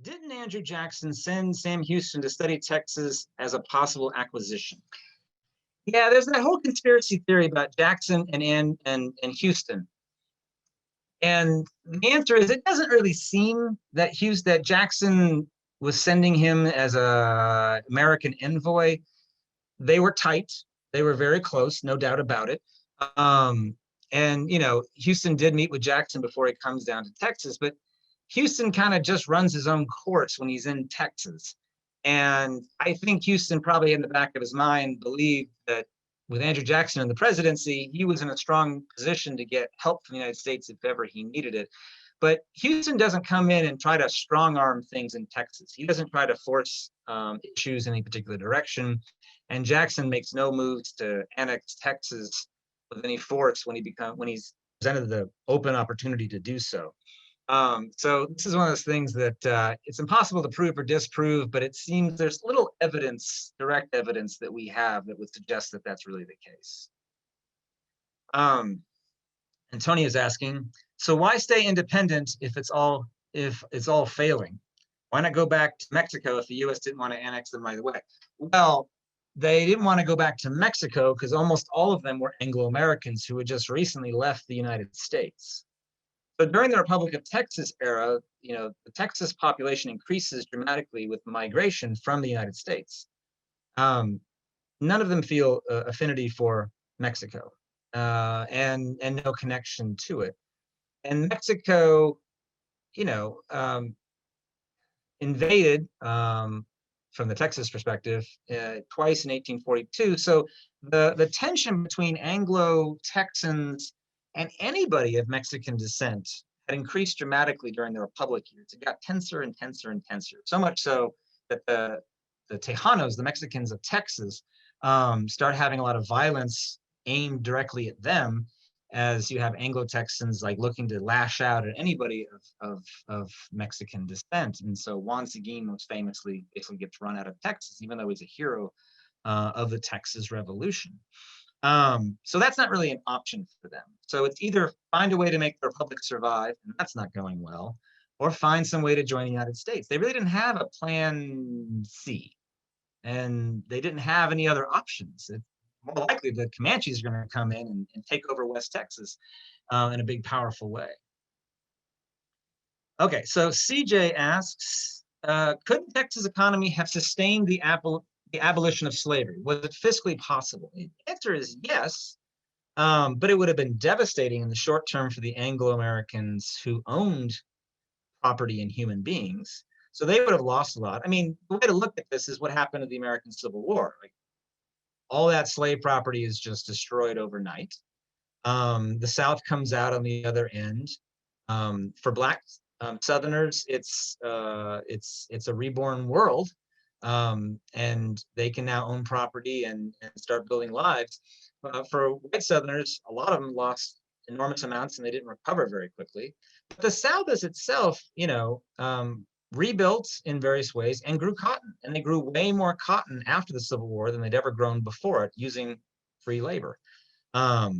Didn't Andrew Jackson send Sam Houston to study Texas as a possible acquisition? Yeah, there's that whole conspiracy theory about Jackson and Houston. And the answer is it doesn't really seem that Jackson was sending him as a American envoy. They were tight. They were very close, no doubt about it. And Houston did meet with Jackson before he comes down to Texas, but Houston kind of just runs his own course when he's in Texas. And I think Houston probably in the back of his mind believed that with Andrew Jackson in the presidency, he was in a strong position to get help from the United States if ever he needed it. But Houston doesn't come in and try to strong arm things in Texas. He doesn't try to force issues in any particular direction. And Jackson makes no moves to annex Texas with any force when he's presented the open opportunity to do so. So this is one of those things that it's impossible to prove or disprove, but it seems there's little evidence, direct evidence that we have that would suggest that that's really the case. Antonio is asking, so why stay independent if it's all failing? Why not go back to Mexico if the U.S. didn't want to annex them right away? Well, they didn't want to go back to Mexico because almost all of them were Anglo-Americans who had just recently left the United States. So during the Republic of Texas era, the Texas population increases dramatically with migration from the United States. None of them feel affinity for Mexico and no connection to it. And Mexico, invaded from the Texas perspective twice in 1842. So the tension between Anglo-Texans and anybody of Mexican descent had increased dramatically during the Republic years. It got tenser and tenser and tenser, so much so that the Tejanos, the Mexicans of Texas, start having a lot of violence aimed directly at them, as you have Anglo-Texans like looking to lash out at anybody of Mexican descent. And so Juan Seguin most famously basically gets run out of Texas, even though he's a hero of the Texas Revolution. So that's not really an option for them. So it's either find a way to make the Republic survive, and that's not going well, or find some way to join the United States. They really didn't have a plan C, and they didn't have any other options. It's more likely the Comanches are going to come in and take over West Texas in a big, powerful way. Okay, so CJ asks, could the Texas economy have sustained the abolition of slavery? Was it fiscally possible? The answer is yes, but it would have been devastating in the short term for the Anglo-Americans who owned property and human beings. So they would have lost a lot. I mean, the way to look at this is what happened to the American Civil War. Like, all that slave property is just destroyed overnight. The South comes out on the other end. For Black Southerners, it's a reborn world. And they can now own property and start building lives. For white Southerners, a lot of them lost enormous amounts and they didn't recover very quickly. But the South as itself, rebuilt in various ways and grew cotton. And they grew way more cotton after the Civil War than they'd ever grown before it, using free labor. Or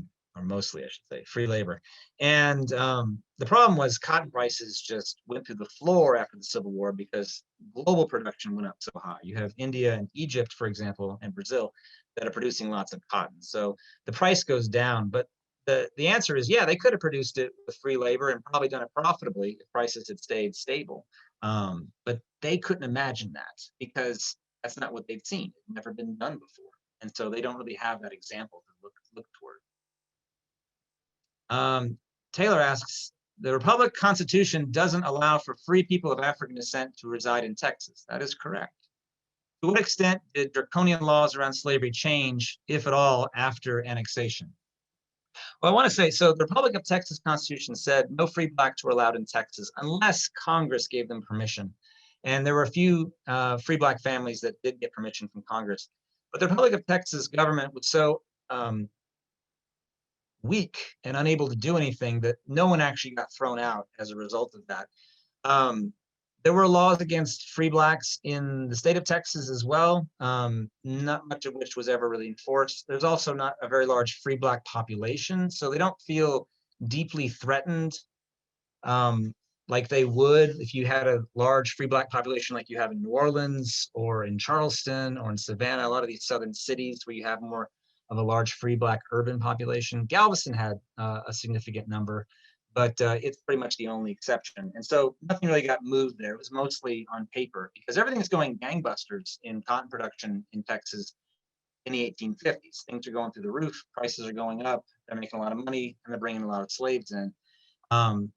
mostly, I should say, free labor. And the problem was cotton prices just went through the floor after the Civil War because global production went up so high. You have India and Egypt, for example, and Brazil that are producing lots of cotton. So the price goes down. But the answer is, yeah, they could have produced it with free labor and probably done it profitably if prices had stayed stable. But they couldn't imagine that because that's not what they've seen. It's never been done before. And so they don't really have that example to look toward. Taylor asks, the Republic Constitution doesn't allow for free people of African descent to reside in Texas. That is correct. To what extent did draconian laws around slavery change, if at all, after annexation? Well, I want to say, so the Republic of Texas Constitution said no free blacks were allowed in Texas unless Congress gave them permission. And there were a few free black families that did get permission from Congress. But the Republic of Texas government was so weak and unable to do anything that no one actually got thrown out as a result of that. There were laws against free blacks in the state of Texas as well, not much of which was ever really enforced. There's also not a very large free black population, so they don't feel deeply threatened like they would if you had a large free black population like you have in New Orleans or in Charleston or in Savannah, a lot of these southern cities where you have more of a large free black urban population. Galveston had a significant number, but it's pretty much the only exception. And so nothing really got moved there. It was mostly on paper because everything is going gangbusters in cotton production in Texas in the 1850s. Things are going through the roof, prices are going up, they're making a lot of money, and they're bringing a lot of slaves in.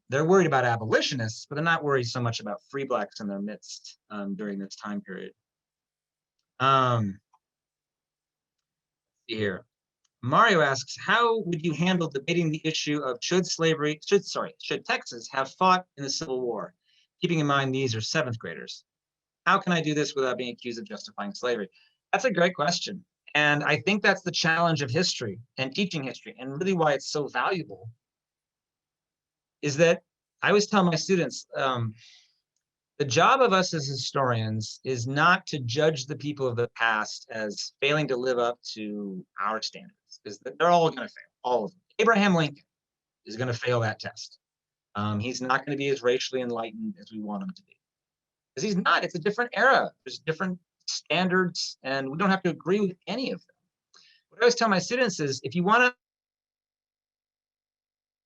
They're worried about abolitionists, but they're not worried so much about free blacks in their midst during this time period. Here, Mario asks, how would you handle debating the issue of should Texas have fought in the Civil War? Keeping in mind these are 7th graders. How can I do this without being accused of justifying slavery? That's a great question. And I think that's the challenge of history and teaching history, and really why it's so valuable is that I always tell my students, the job of us as historians is not to judge the people of the past as failing to live up to our standards, because they're all going to fail, all of them. Abraham Lincoln is going to fail that test. He's not going to be as racially enlightened as we want him to be, because he's not. It's a different era. There's different standards, and we don't have to agree with any of them. What I always tell my students is, if you want to,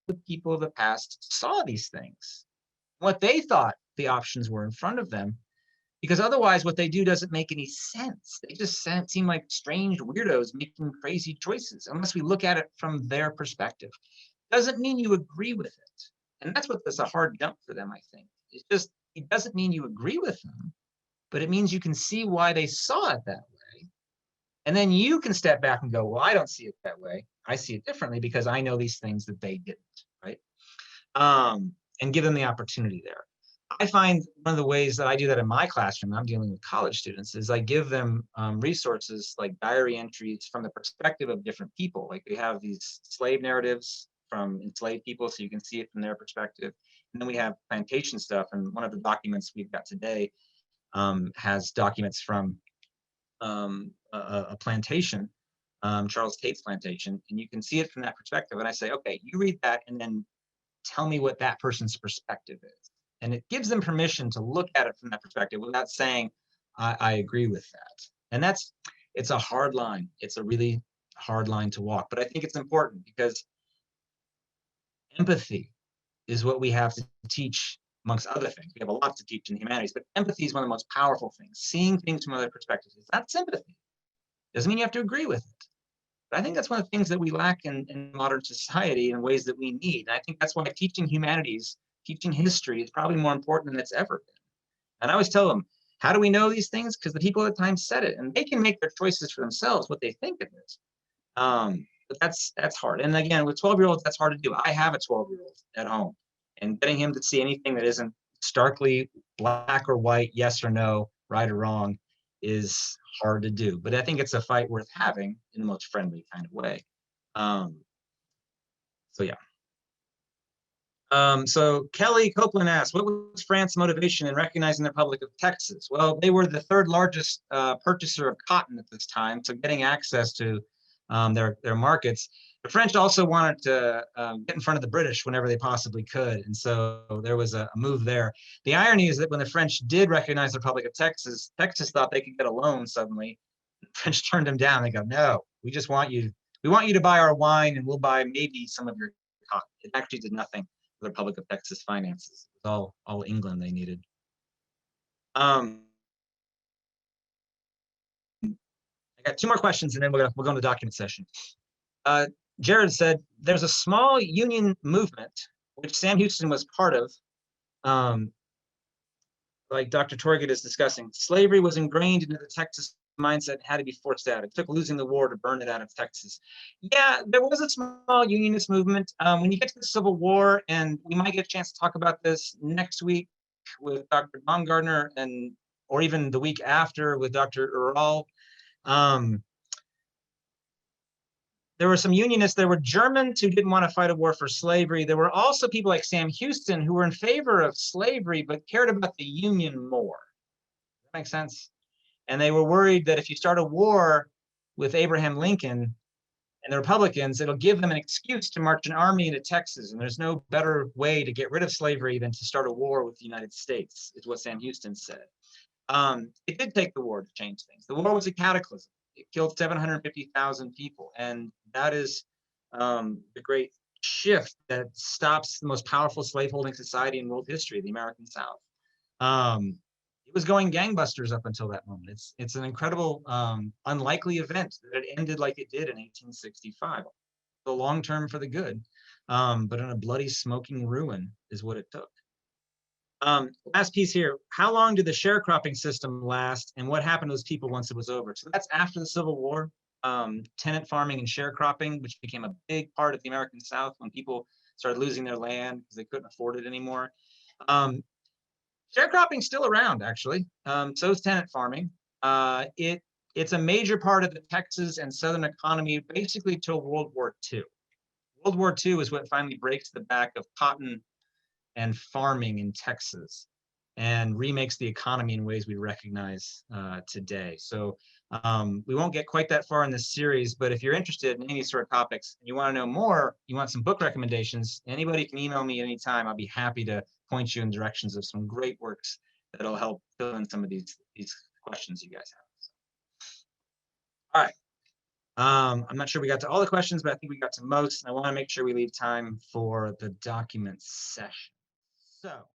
the people of the past saw these things, what they thought the options were in front of them, because otherwise what they do doesn't make any sense. They just seem like strange weirdos making crazy choices, unless we look at it from their perspective. Doesn't mean you agree with it. And that's what's a hard jump for them, I think. It's just, it doesn't mean you agree with them, but it means you can see why they saw it that way. And then you can step back and go, well, I don't see it that way. I see it differently because I know these things that they didn't, right? And give them the opportunity there. I find one of the ways that I do that in my classroom, I'm dealing with college students, is I give them resources like diary entries from the perspective of different people. Like we have these slave narratives from enslaved people, so you can see it from their perspective. And then we have plantation stuff, and one of the documents we've got today has documents from a plantation, Charles Tate's plantation, and you can see it from that perspective. And I say, okay, you read that and then tell me what that person's perspective is. And it gives them permission to look at it from that perspective without saying, I agree with that. And it's a hard line. It's a really hard line to walk. But I think it's important because empathy is what we have to teach, amongst other things. We have a lot to teach in the humanities, but empathy is one of the most powerful things. Seeing things from other perspectives. It's not sympathy. Doesn't mean you have to agree with it. But I think that's one of the things that we lack in modern society in ways that we need. And I think that's why teaching humanities, teaching history is probably more important than it's ever been. And I always tell them, how do we know these things? Because the people at the time said it, and they can make their choices for themselves, what they think it is. But that's hard. And again, with 12-year-olds, that's hard to do. I have a 12-year-old at home, and getting him to see anything that isn't starkly black or white, yes or no, right or wrong, is hard to do. But I think it's a fight worth having in the most friendly kind of way. So yeah. So Kelly Copeland asked, what was France's motivation in recognizing the Republic of Texas? Well, they were the 3rd largest purchaser of cotton at this time, so getting access to their markets. The French also wanted to get in front of the British whenever they possibly could, and so there was a move there. The irony is that when the French did recognize the Republic of Texas, Texas thought they could get a loan suddenly. The French turned them down. They go, no, we just want you. We want you to buy our wine, and we'll buy maybe some of your cotton. It actually did nothing. The Republic of Texas finances. It was all England they needed. I got 2 more questions, and then we'll go into the document session. Jared said, there's a small union movement, which Sam Houston was part of, like Dr. Torget is discussing. Slavery was ingrained into the Texas mindset, had to be forced out. It took losing the war to burn it out of Texas. Yeah, there was a small unionist movement. When you get to the Civil War, and we might get a chance to talk about this next week with Dr. Baumgartner, or even the week after with Dr. Ural. There were some unionists. There were Germans who didn't want to fight a war for slavery. There were also people like Sam Houston who were in favor of slavery but cared about the Union more. Does that make sense? And they were worried that if you start a war with Abraham Lincoln and the Republicans, it'll give them an excuse to march an army into Texas. And there's no better way to get rid of slavery than to start a war with the United States, is what Sam Houston said. It did take the war to change things. The war was a cataclysm. It killed 750,000 people. And that is the great shift that stops the most powerful slaveholding society in world history, the American South. It was going gangbusters up until that moment. It's an incredible, unlikely event that it ended like it did in 1865. The long term for the good, but in a bloody, smoking ruin is what it took. Last piece here. How long did the sharecropping system last, and what happened to those people once it was over? So that's after the Civil War. Tenant farming and sharecropping, which became a big part of the American South when people started losing their land because they couldn't afford it anymore. Sharecropping's still around, actually. So is tenant farming. It's a major part of the Texas and Southern economy, basically till World War II. World War II is what finally breaks the back of cotton and farming in Texas and remakes the economy in ways we recognize today. So we won't get quite that far in this series, but if you're interested in any sort of topics and you want to know more, you want some book recommendations, anybody can email me anytime. I'll be happy to point you in directions of some great works that'll help fill in some of these questions you guys have. All right. I'm not sure we got to all the questions, but I think we got to most. And I want to make sure we leave time for the document session. So